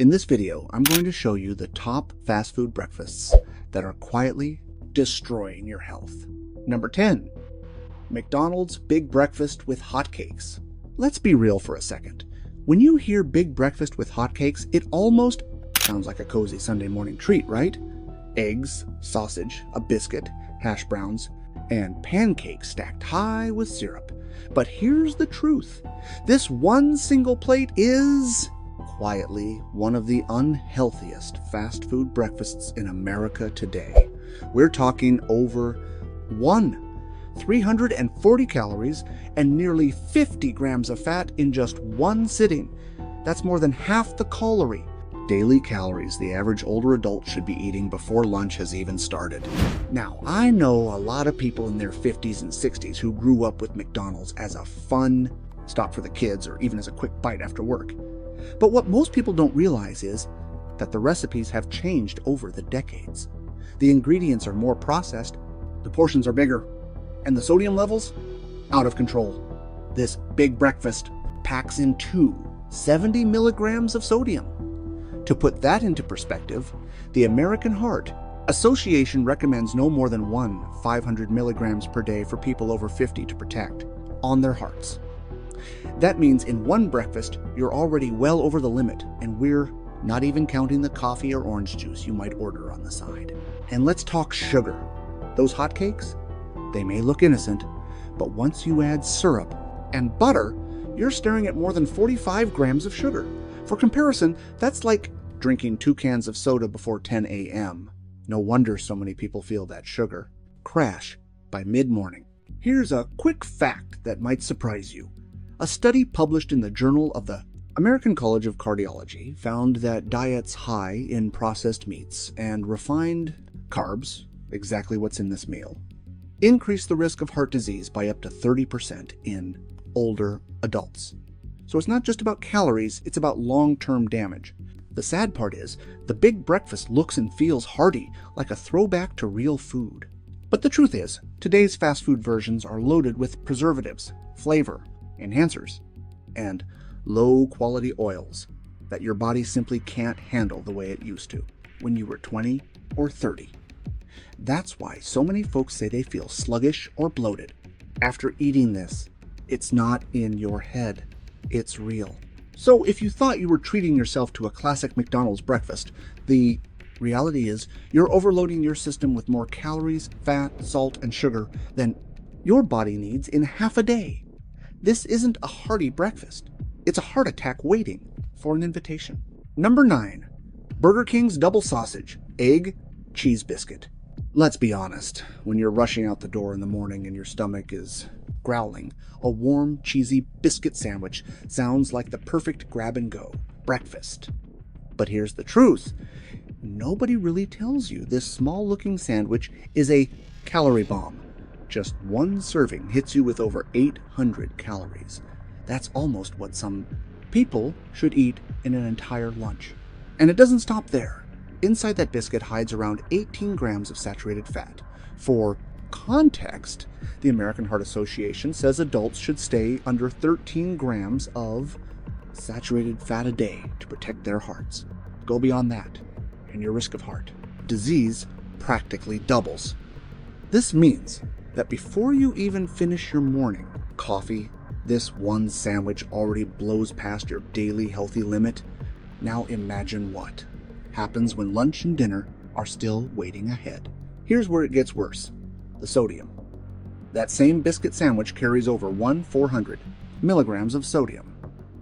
In this video, I'm going to show you the top fast food breakfasts that are quietly destroying your health. Number 10, McDonald's Big Breakfast with Hotcakes. Let's be real for a second. When you hear big breakfast with hotcakes, it almost sounds like a cozy Sunday morning treat, right? Eggs, sausage, a biscuit, hash browns, and pancakes stacked high with syrup. But here's the truth. This one single plate is quietly one of the unhealthiest fast food breakfasts in America today. We're talking over 340 calories and nearly 50 grams of fat in just one sitting. That's more than half the calorie. Daily calories the average older adult should be eating before lunch has even started. Now, I know a lot of people in their 50s and 60s who grew up with McDonald's as a fun stop for the kids or even as a quick bite after work. But what most people don't realize is that the recipes have changed over the decades. The ingredients are more processed, the portions are bigger, and the sodium levels out of control. This big breakfast packs in 70 milligrams of sodium. To put that into perspective, the American Heart Association recommends no more than 500 milligrams per day for people over 50 to protect on their hearts. That means in one breakfast, you're already well over the limit, and we're not even counting the coffee or orange juice you might order on the side. And let's talk sugar. Those hotcakes, they may look innocent, but once you add syrup and butter, you're staring at more than 45 grams of sugar. For comparison, that's like drinking 2 cans of soda before 10 a.m. No wonder so many people feel that sugar crash by mid-morning. Here's a quick fact that might surprise you. A study published in the Journal of the American College of Cardiology found that diets high in processed meats and refined carbs, exactly what's in this meal, increase the risk of heart disease by up to 30% in older adults. So it's not just about calories, it's about long-term damage. The sad part is, the big breakfast looks and feels hearty, like a throwback to real food. But the truth is, today's fast food versions are loaded with preservatives, flavor, enhancers, and low-quality oils that your body simply can't handle the way it used to when you were 20 or 30. That's why so many folks say they feel sluggish or bloated after eating this. It's not in your head. It's real. So if you thought you were treating yourself to a classic McDonald's breakfast, the reality is you're overloading your system with more calories, fat, salt, and sugar than your body needs in half a day. This isn't a hearty breakfast. It's a heart attack waiting for an invitation. Number 9, Burger King's double sausage, egg, cheese biscuit. Let's be honest, when you're rushing out the door in the morning and your stomach is growling, a warm, cheesy biscuit sandwich sounds like the perfect grab-and-go breakfast. But here's the truth. Nobody really tells you this small-looking sandwich is a calorie bomb. Just one serving hits you with over 800 calories. That's almost what some people should eat in an entire lunch. And it doesn't stop there. Inside that biscuit hides around 18 grams of saturated fat. For context, the American Heart Association says adults should stay under 13 grams of saturated fat a day to protect their hearts. Go beyond that, and your risk of heart disease practically doubles. This means that before you even finish your morning coffee, this one sandwich already blows past your daily healthy limit. Now imagine what happens when lunch and dinner are still waiting ahead. Here's where it gets worse. The sodium. That same biscuit sandwich carries over 400 milligrams of sodium.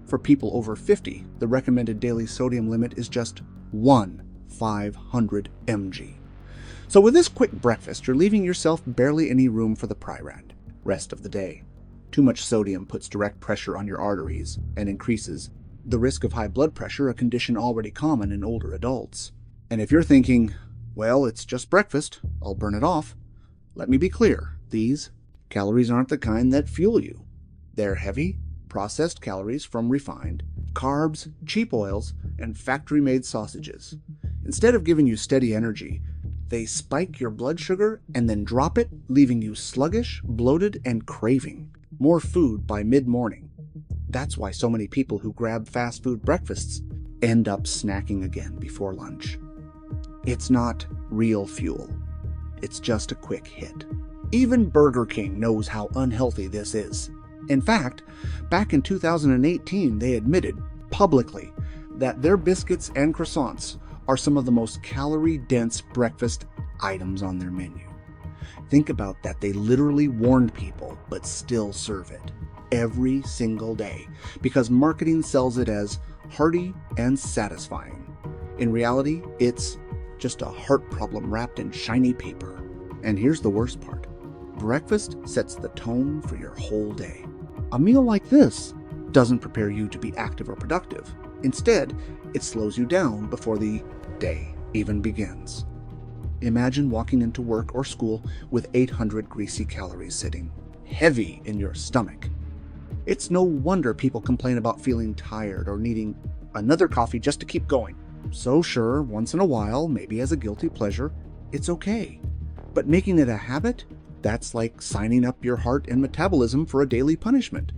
For people over 50, the recommended daily sodium limit is just 500 mg. So with this quick breakfast, you're leaving yourself barely any room for the rest of the day. Too much sodium puts direct pressure on your arteries and increases the risk of high blood pressure, a condition already common in older adults. And if you're thinking, well, it's just breakfast, I'll burn it off, let me be clear. These calories aren't the kind that fuel you. They're heavy, processed calories from refined carbs, cheap oils, and factory-made sausages. Instead of giving you steady energy, they spike your blood sugar and then drop it, leaving you sluggish, bloated, and craving more food by mid-morning. That's why so many people who grab fast food breakfasts end up snacking again before lunch. It's not real fuel. It's just a quick hit. Even Burger King knows how unhealthy this is. In fact, back in 2018, they admitted publicly that their biscuits and croissants are some of the most calorie-dense breakfast items on their menu. Think about that. They literally warned people, but still serve it every single day because marketing sells it as hearty and satisfying. In reality, it's just a heart problem wrapped in shiny paper. And here's the worst part. Breakfast sets the tone for your whole day. A meal like this doesn't prepare you to be active or productive. Instead, it slows you down before the day even begins. Imagine walking into work or school with 800 greasy calories sitting heavy in your stomach. It's no wonder people complain about feeling tired or needing another coffee just to keep going. So sure, once in a while, maybe as a guilty pleasure, it's okay. But making it a habit, that's like signing up your heart and metabolism for a daily punishment.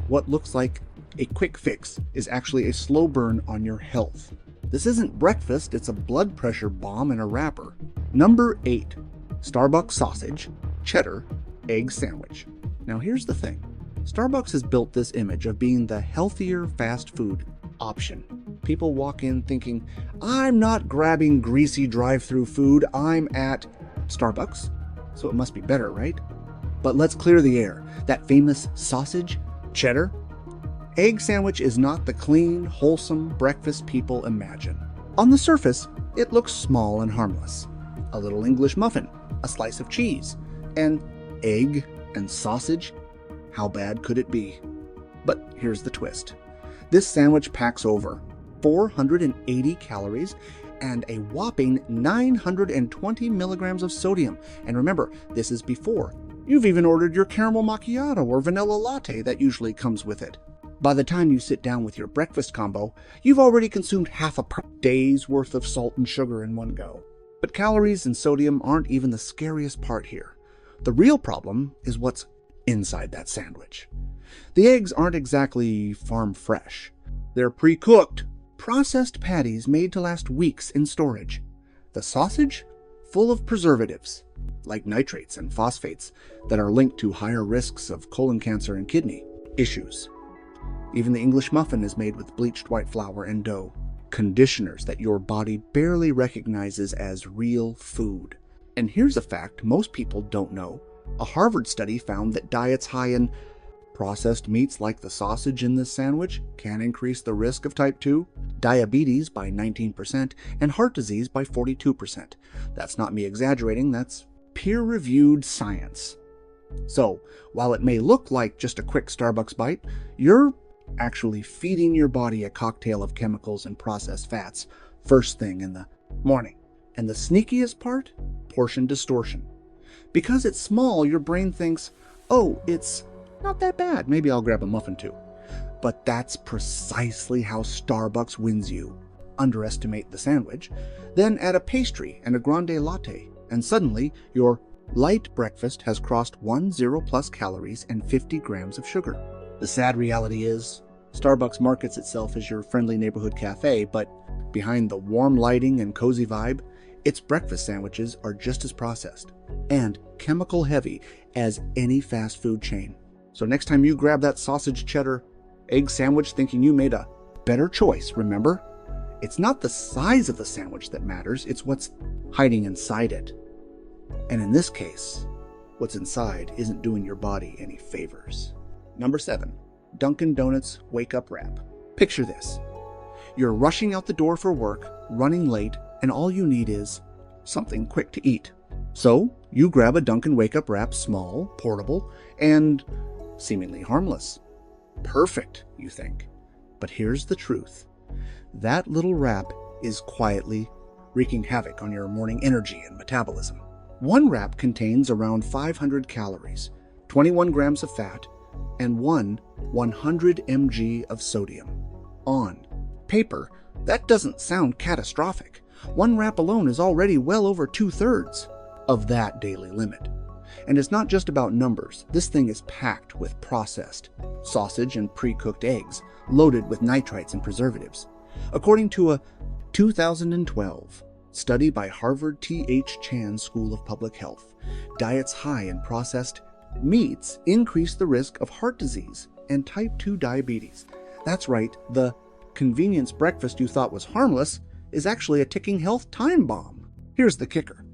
What looks like a quick fix is actually a slow burn on your health. This isn't breakfast, it's a blood pressure bomb in a wrapper. Number 8, Starbucks sausage, cheddar, egg sandwich. Now here's the thing. Starbucks has built this image of being the healthier fast food option. People walk in thinking, I'm not grabbing greasy drive-through food, I'm at Starbucks, so it must be better, right? But let's clear the air. That famous sausage, cheddar, egg sandwich is not the clean, wholesome breakfast people imagine. On the surface, it looks small and harmless. A little English muffin, a slice of cheese, and egg and sausage. How bad could it be? But here's the twist. This sandwich packs over 480 calories and a whopping 920 milligrams of sodium. And remember, this is before you've even ordered your caramel macchiato or vanilla latte that usually comes with it. By the time you sit down with your breakfast combo, you've already consumed half a day's worth of salt and sugar in one go. But calories and sodium aren't even the scariest part here. The real problem is what's inside that sandwich. The eggs aren't exactly farm fresh. They're pre-cooked, processed patties made to last weeks in storage. The sausage? Full of preservatives, like nitrates and phosphates that are linked to higher risks of colon cancer and kidney issues. Even the English muffin is made with bleached white flour and dough, conditioners that your body barely recognizes as real food. And here's a fact most people don't know. A Harvard study found that diets high in processed meats like the sausage in this sandwich can increase the risk of type 2, diabetes by 19%, and heart disease by 42%. That's not me exaggerating, that's peer-reviewed science. So, while it may look like just a quick Starbucks bite, you're actually feeding your body a cocktail of chemicals and processed fats first thing in the morning. And the sneakiest part? Portion distortion. Because it's small, your brain thinks, oh, it's not that bad. Maybe I'll grab a muffin too. But that's precisely how Starbucks wins you. Underestimate the sandwich, then add a pastry and a grande latte, and suddenly your light breakfast has crossed 10 plus calories and 50 grams of sugar. The sad reality is, Starbucks markets itself as your friendly neighborhood cafe, but behind the warm lighting and cozy vibe, its breakfast sandwiches are just as processed and chemical heavy as any fast food chain. So next time you grab that sausage cheddar egg sandwich thinking you made a better choice, remember, it's not the size of the sandwich that matters, it's what's hiding inside it. And in this case, what's inside isn't doing your body any favors. Number 7, Dunkin' Donuts Wake Up Wrap. Picture this. You're rushing out the door for work, running late, and all you need is something quick to eat. So you grab a Dunkin' Wake Up Wrap, small, portable, and seemingly harmless. Perfect, you think. But here's the truth. That little wrap is quietly wreaking havoc on your morning energy and metabolism. One wrap contains around 500 calories, 21 grams of fat, and 100 mg of sodium. On paper, that doesn't sound catastrophic. One wrap alone is already well over 2/3 of that daily limit. And it's not just about numbers. This thing is packed with processed sausage and pre-cooked eggs, loaded with nitrites and preservatives. According to a 2012 study by Harvard T.H. Chan School of Public Health, diets high in processed meats increase the risk of heart disease and type 2 diabetes. That's right, the convenience breakfast you thought was harmless is actually a ticking health time bomb. Here's the kicker.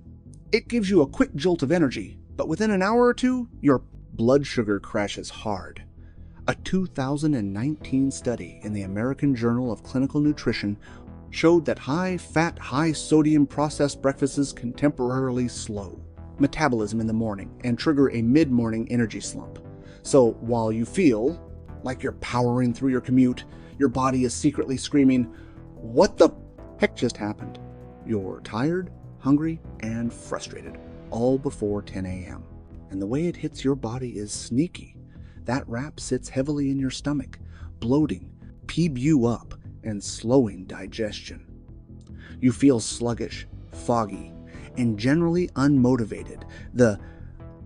It gives you a quick jolt of energy, but within an hour or two, your blood sugar crashes hard. A 2019 study in the American Journal of Clinical Nutrition showed that high-fat, high-sodium processed breakfasts can temporarily slow metabolism in the morning and trigger a mid-morning energy slump. So while you feel like you're powering through your commute, your body is secretly screaming, "What the heck just happened?" You're tired, hungry, and frustrated, all before 10 a.m. And the way it hits your body is sneaky. That wrap sits heavily in your stomach, bloating, PB you up, and slowing digestion. You feel sluggish, foggy, and generally unmotivated. The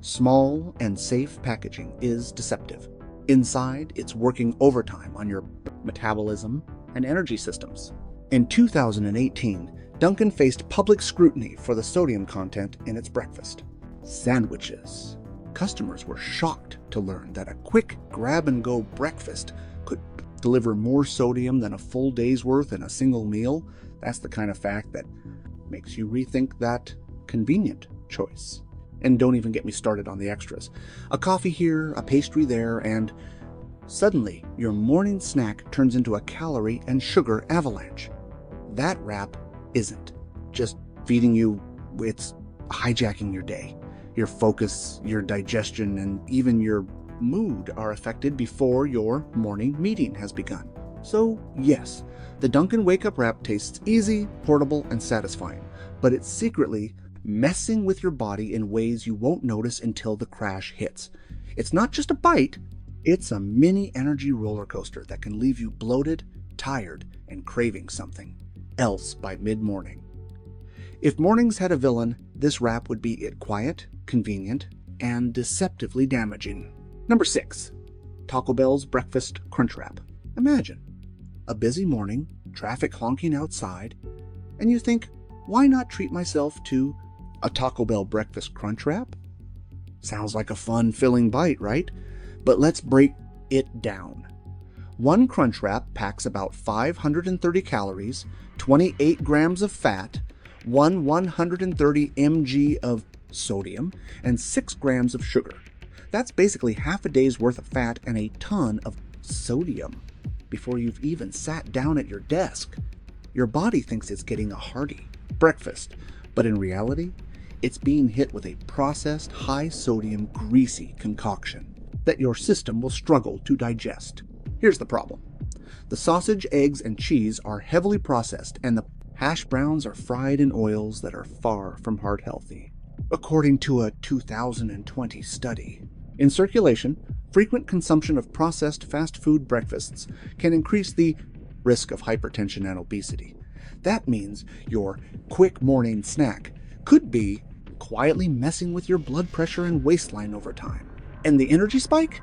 small and safe packaging is deceptive. Inside, it's working overtime on your metabolism and energy systems. In 2018, Dunkin' faced public scrutiny for the sodium content in its breakfast sandwiches. Customers were shocked to learn that a quick grab-and-go breakfast could deliver more sodium than a full day's worth in a single meal. That's the kind of fact that makes you rethink that convenient choice. And don't even get me started on the extras. A coffee here, a pastry there, and suddenly your morning snack turns into a calorie and sugar avalanche. That wrap isn't just feeding you, it's hijacking your day. Your focus, your digestion, and even your mood are affected before your morning meeting has begun. So yes, the Dunkin' Wake Up Wrap tastes easy, portable, and satisfying, but it's secretly messing with your body in ways you won't notice until the crash hits. It's not just a bite, it's a mini energy roller coaster that can leave you bloated, tired, and craving something else by mid-morning. If mornings had a villain, this wrap would be it: quiet, convenient, and deceptively damaging. Number 6. Taco Bell's Breakfast Crunch Wrap. Imagine a busy morning, traffic honking outside, and you think, why not treat myself to a Taco Bell Breakfast Crunch Wrap? Sounds like a fun, filling bite, right? But let's break it down. One Crunch Wrap packs about 530 calories, 28 grams of fat, 130 mg of sodium, and 6 grams of sugar. That's basically half a day's worth of fat and a ton of sodium before you've even sat down at your desk. Your body thinks it's getting a hearty breakfast, but in reality, it's being hit with a processed, high-sodium, greasy concoction that your system will struggle to digest. Here's the problem. The sausage, eggs, and cheese are heavily processed, and the hash browns are fried in oils that are far from heart healthy. According to a 2020 study, in circulation, frequent consumption of processed fast food breakfasts can increase the risk of hypertension and obesity. That means your quick morning snack could be quietly messing with your blood pressure and waistline over time. And the energy spike?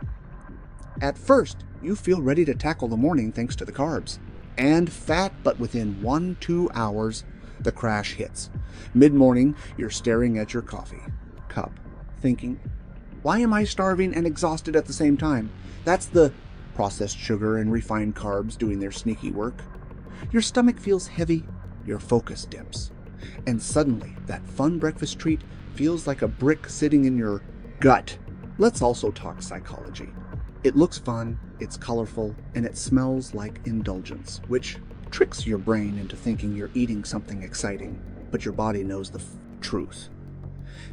At first, you feel ready to tackle the morning thanks to the carbs and fat, but within 1-2 hours, the crash hits. Mid-morning, you're staring at your coffee cup, thinking, why am I starving and exhausted at the same time? That's the processed sugar and refined carbs doing their sneaky work. Your stomach feels heavy, your focus dips, and suddenly that fun breakfast treat feels like a brick sitting in your gut. Let's also talk psychology. It looks fun, it's colorful, and it smells like indulgence, which tricks your brain into thinking you're eating something exciting, but your body knows the truth.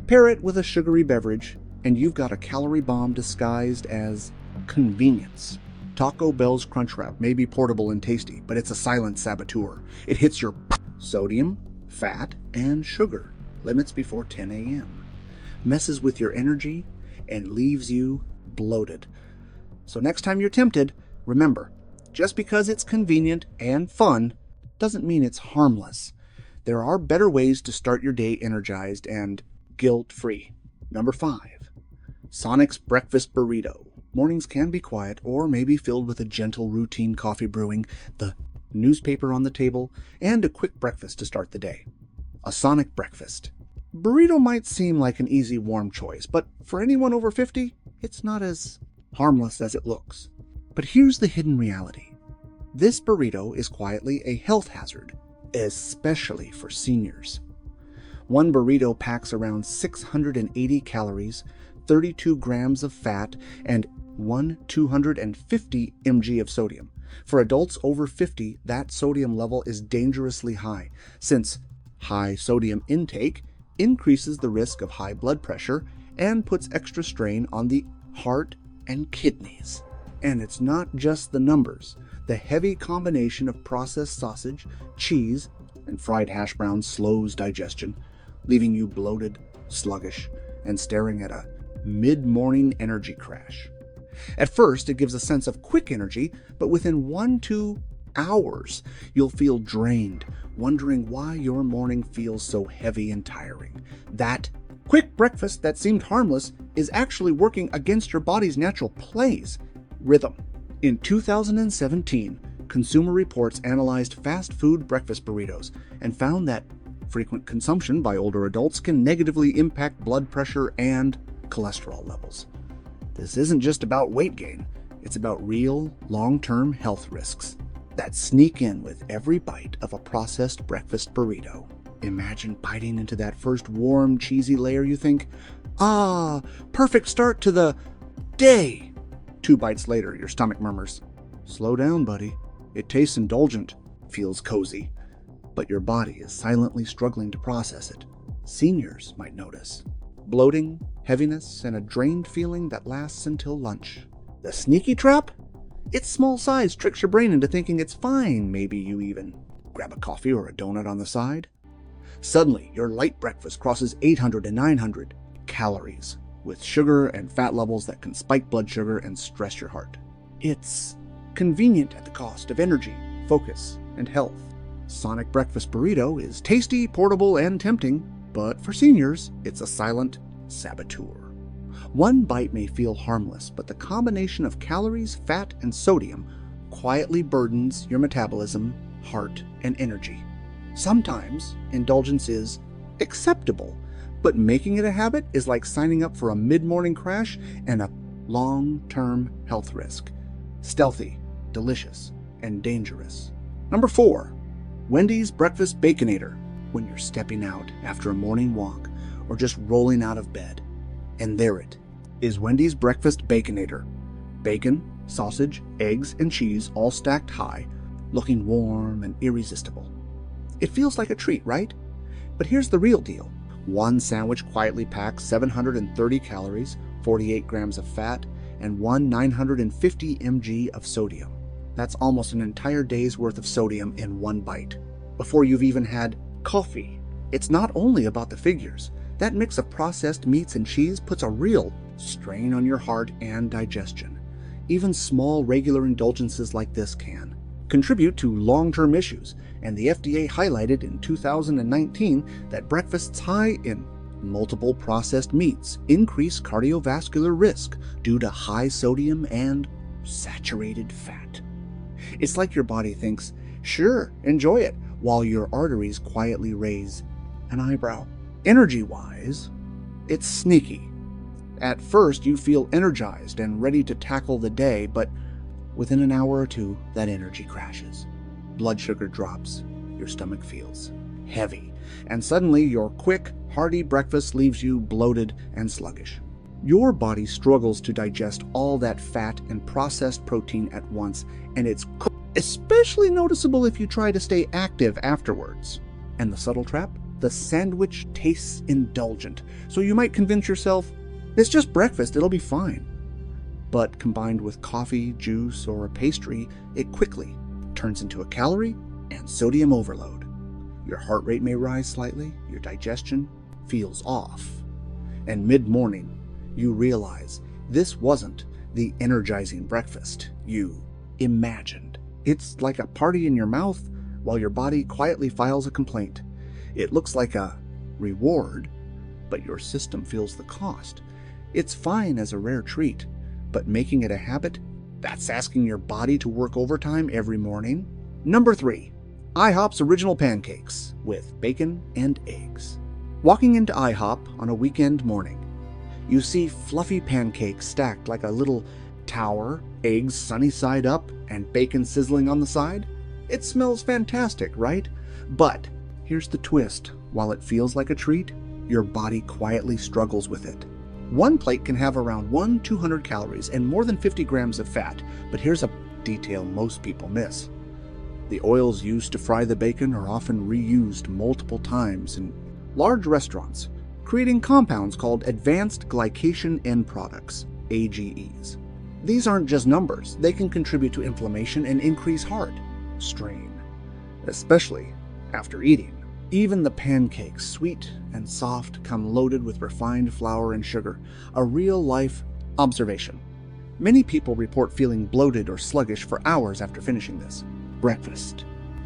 Pair it with a sugary beverage, and you've got a calorie bomb disguised as convenience. Taco Bell's Crunch Wrap may be portable and tasty, but it's a silent saboteur. It hits your sodium, fat, and sugar limits before 10 a.m., messes with your energy, and leaves you bloated. So next time you're tempted, remember, just because it's convenient and fun doesn't mean it's harmless. There are better ways to start your day energized and guilt-free. Number 5. Sonic's Breakfast Burrito. Mornings can be quiet or maybe filled with a gentle routine coffee brewing. The newspaper on the table, and a quick breakfast to start the day. A sonic breakfast. Burrito might seem like an easy warm choice, but for anyone over 50, it's not as harmless as it looks. But here's the hidden reality. This burrito is quietly a health hazard, especially for seniors. One burrito packs around 680 calories, 32 grams of fat, and 250 mg of sodium. For adults over 50, that sodium level is dangerously high, since high sodium intake increases the risk of high blood pressure and puts extra strain on the heart and kidneys. And it's not just the numbers. The heavy combination of processed sausage, cheese, and fried hash browns slows digestion, leaving you bloated, sluggish, and staring at a mid-morning energy crash. At first, it gives a sense of quick energy, but within 1-2 hours, you'll feel drained, wondering why your morning feels so heavy and tiring. That quick breakfast that seemed harmless is actually working against your body's natural plays rhythm. In 2017, Consumer Reports analyzed fast food breakfast burritos and found that frequent consumption by older adults can negatively impact blood pressure and cholesterol levels. This isn't just about weight gain, it's about real, long-term health risks that sneak in with every bite of a processed breakfast burrito. Imagine biting into that first warm, cheesy layer. You think, perfect start to the day. 2 bites later, your stomach murmurs, slow down, buddy. It tastes indulgent, feels cozy, but your body is silently struggling to process it. Seniors might notice bloating, heaviness, and a drained feeling that lasts until lunch. The sneaky trap? Its small size tricks your brain into thinking it's fine. Maybe you even grab a coffee or a donut on the side. Suddenly, your light breakfast crosses 800 to 900 calories, with sugar and fat levels that can spike blood sugar and stress your heart. It's convenient at the cost of energy, focus, and health. Sonic breakfast burrito is tasty, portable, and tempting, but for seniors, it's a silent saboteur. One bite may feel harmless, but the combination of calories, fat, and sodium quietly burdens your metabolism, heart, and energy. Sometimes, indulgence is acceptable, but making it a habit is like signing up for a mid-morning crash and a long-term health risk. Stealthy, delicious, and dangerous. Number 4, Wendy's Breakfast Baconator. When you're stepping out after a morning walk or just rolling out of bed. And there it is, Wendy's Breakfast Baconator. Bacon, sausage, eggs, and cheese all stacked high, looking warm and irresistible. It feels like a treat, right? But here's the real deal. One sandwich quietly packs 730 calories, 48 grams of fat, and 950 mg of sodium. That's almost an entire day's worth of sodium in one bite, before you've even had coffee. It's not only about the figures. That mix of processed meats and cheese puts a real strain on your heart and digestion. Even small, regular indulgences like this can contribute to long-term issues, and the FDA highlighted in 2019 that breakfasts high in multiple processed meats increase cardiovascular risk due to high sodium and saturated fat. It's like your body thinks, sure, enjoy it, while your arteries quietly raise an eyebrow. Energy-wise, it's sneaky. At first, you feel energized and ready to tackle the day, but within an hour or two, that energy crashes. Blood sugar drops, your stomach feels heavy, and suddenly your quick, hearty breakfast leaves you bloated and sluggish. Your body struggles to digest all that fat and processed protein at once, and it's especially noticeable if you try to stay active afterwards. And the subtle trap? The sandwich tastes indulgent, so you might convince yourself, it's just breakfast, it'll be fine. But combined with coffee, juice, or a pastry, it quickly turns into a calorie and sodium overload. Your heart rate may rise slightly, your digestion feels off, and mid-morning, you realize this wasn't the energizing breakfast you imagined. It's like a party in your mouth while your body quietly files a complaint. It looks like a reward, but your system feels the cost. It's fine as a rare treat, but making it a habit, that's asking your body to work overtime every morning. Number 3. IHOP's Original Pancakes with bacon and eggs. Walking into IHOP on a weekend morning, you see fluffy pancakes stacked like a little tower, eggs sunny side up, and bacon sizzling on the side. It smells fantastic, right? But here's the twist. While it feels like a treat, your body quietly struggles with it. One plate can have around 200 calories and more than 50 grams of fat, but here's a detail most people miss. The oils used to fry the bacon are often reused multiple times in large restaurants, creating compounds called advanced glycation end products, AGEs. These aren't just numbers. They can contribute to inflammation and increase heart strain, especially after eating. Even the pancakes, sweet and soft, come loaded with refined flour and sugar, a real-life observation. Many people report feeling bloated or sluggish for hours after finishing this. Breakfast.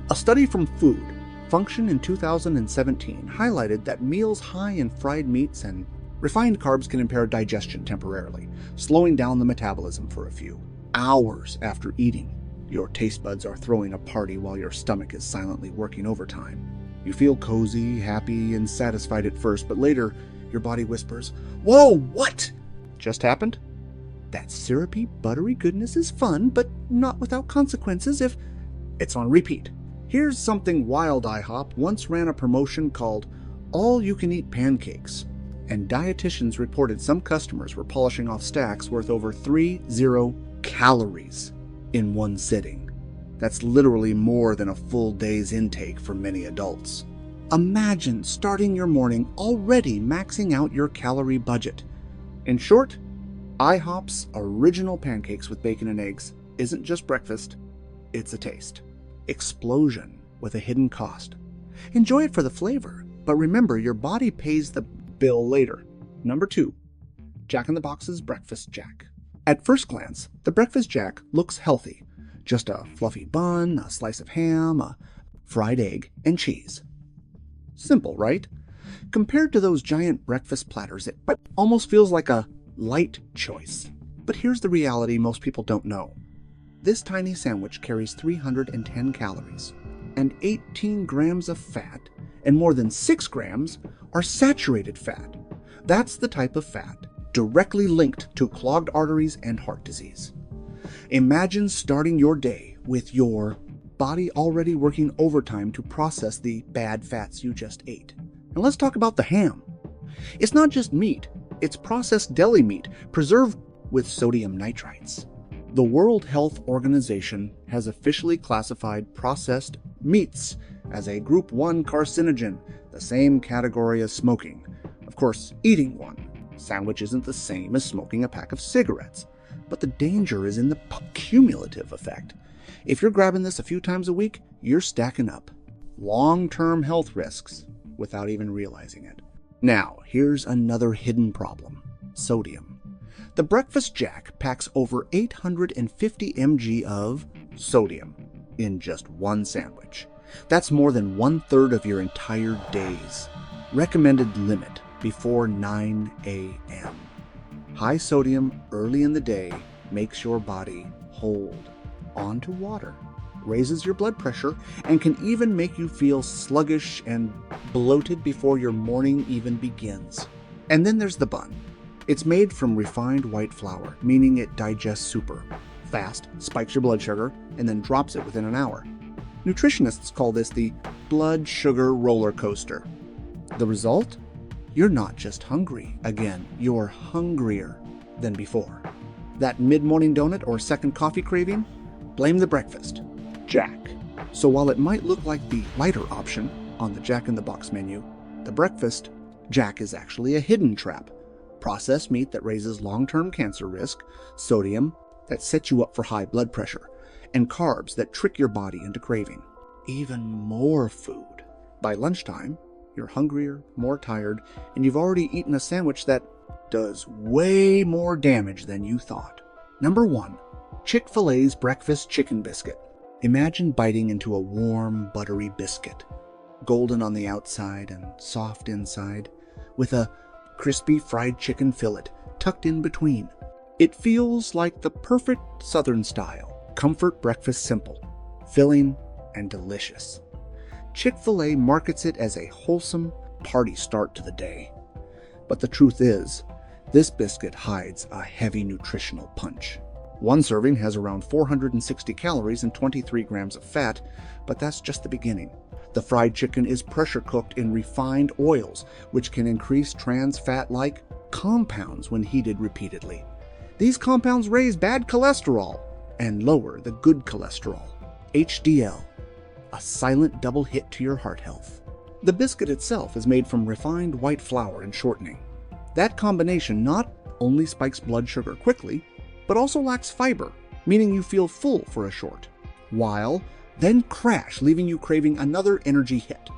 A study from Food Function in 2017 highlighted that meals high in fried meats and refined carbs can impair digestion temporarily, slowing down the metabolism for a few hours after eating. Your taste buds are throwing a party while your stomach is silently working overtime. You feel cozy, happy, and satisfied at first, but later your body whispers, "Whoa, what just happened?" That syrupy, buttery goodness is fun, but not without consequences if it's on repeat. Here's something wild. IHOP once ran a promotion called all-you-can-eat pancakes, and dietitians reported some customers were polishing off stacks worth over 30 calories in one sitting. That's literally more than a full day's intake for many adults. Imagine starting your morning already maxing out your calorie budget. In short, IHOP's Original Pancakes with bacon and eggs isn't just breakfast, it's a taste. Explosion with a hidden cost. Enjoy it for the flavor, but remember your body pays the bill later. Number 2. Jack in the Box's Breakfast Jack. At first glance, the Breakfast Jack looks healthy. Just a fluffy bun, a slice of ham, a fried egg, and cheese. Simple, right? Compared to those giant breakfast platters, it almost feels like a light choice. But here's the reality most people don't know. This tiny sandwich carries 310 calories and 18 grams of fat, and more than 6 grams are saturated fat. That's the type of fat directly linked to clogged arteries and heart disease. Imagine starting your day with your body already working overtime to process the bad fats you just ate. And let's talk about the ham. It's not just meat, it's processed deli meat preserved with sodium nitrites. The World Health Organization has officially classified processed meats as a Group 1 carcinogen, the same category as smoking. Of course, eating one sandwich isn't the same as smoking a pack of cigarettes, but the danger is in the cumulative effect. If you're grabbing this a few times a week, you're stacking up long-term health risks without even realizing it. Now, here's another hidden problem: sodium. The Breakfast Jack packs over 850 mg of sodium in just one sandwich. That's more than 1/3 of your entire day's recommended limit before 9 a.m. High sodium early in the day makes your body hold on to water, raises your blood pressure, and can even make you feel sluggish and bloated before your morning even begins. And then there's the bun. It's made from refined white flour, meaning it digests super fast, spikes your blood sugar, and then drops it within an hour. Nutritionists call this the blood sugar roller coaster. The result? You're not just hungry again, you're hungrier than before. That mid-morning donut or second coffee craving? Blame the Breakfast Jack. So while it might look like the lighter option on the Jack in the Box menu, the Breakfast Jack is actually a hidden trap. Processed meat that raises long-term cancer risk, sodium that sets you up for high blood pressure, and carbs that trick your body into craving even more food. By lunchtime, you're hungrier, more tired, and you've already eaten a sandwich that does way more damage than you thought. Number 1. Chick-fil-A's Breakfast Chicken Biscuit. Imagine biting into a warm, buttery biscuit, golden on the outside and soft inside, with a crispy fried chicken fillet tucked in between. It feels like the perfect Southern style comfort breakfast, simple, filling, and delicious. Chick-fil-A markets it as a wholesome party start to the day. But the truth is, this biscuit hides a heavy nutritional punch. One serving has around 460 calories and 23 grams of fat, but that's just the beginning. The fried chicken is pressure cooked in refined oils, which can increase trans fat-like compounds when heated repeatedly. These compounds raise bad cholesterol and lower the good cholesterol, HDL, a silent double hit to your heart health. The biscuit itself is made from refined white flour and shortening. That combination not only spikes blood sugar quickly, but also lacks fiber, meaning you feel full for a short, while then crash, leaving you craving another energy hit.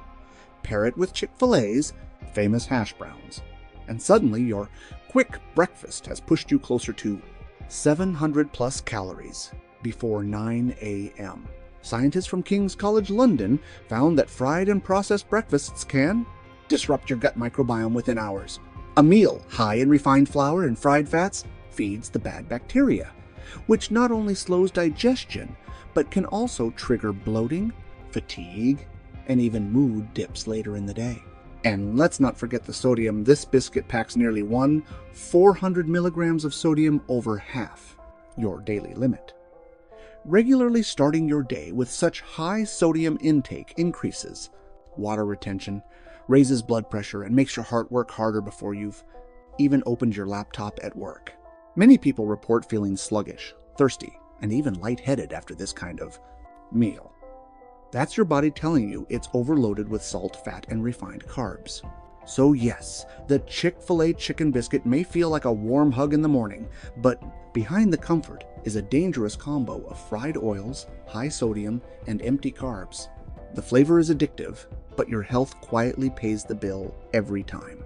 Pair it with Chick-fil-A's famous hash browns, and suddenly your quick breakfast has pushed you closer to 700 plus calories before 9 a.m. Scientists from King's College London found that fried and processed breakfasts can disrupt your gut microbiome within hours. A meal high in refined flour and fried fats feeds the bad bacteria, which not only slows digestion, but can also trigger bloating, fatigue, and even mood dips later in the day. And let's not forget the sodium. This biscuit packs nearly 400 milligrams of sodium, over half your daily limit. Regularly starting your day with such high sodium intake increases water retention, raises blood pressure, and makes your heart work harder before you've even opened your laptop at work. Many people report feeling sluggish, thirsty, and even lightheaded after this kind of meal. That's your body telling you it's overloaded with salt, fat, and refined carbs. So yes, the Chick-fil-A chicken biscuit may feel like a warm hug in the morning, but behind the comfort is a dangerous combo of fried oils, high sodium, and empty carbs. The flavor is addictive, but your health quietly pays the bill every time.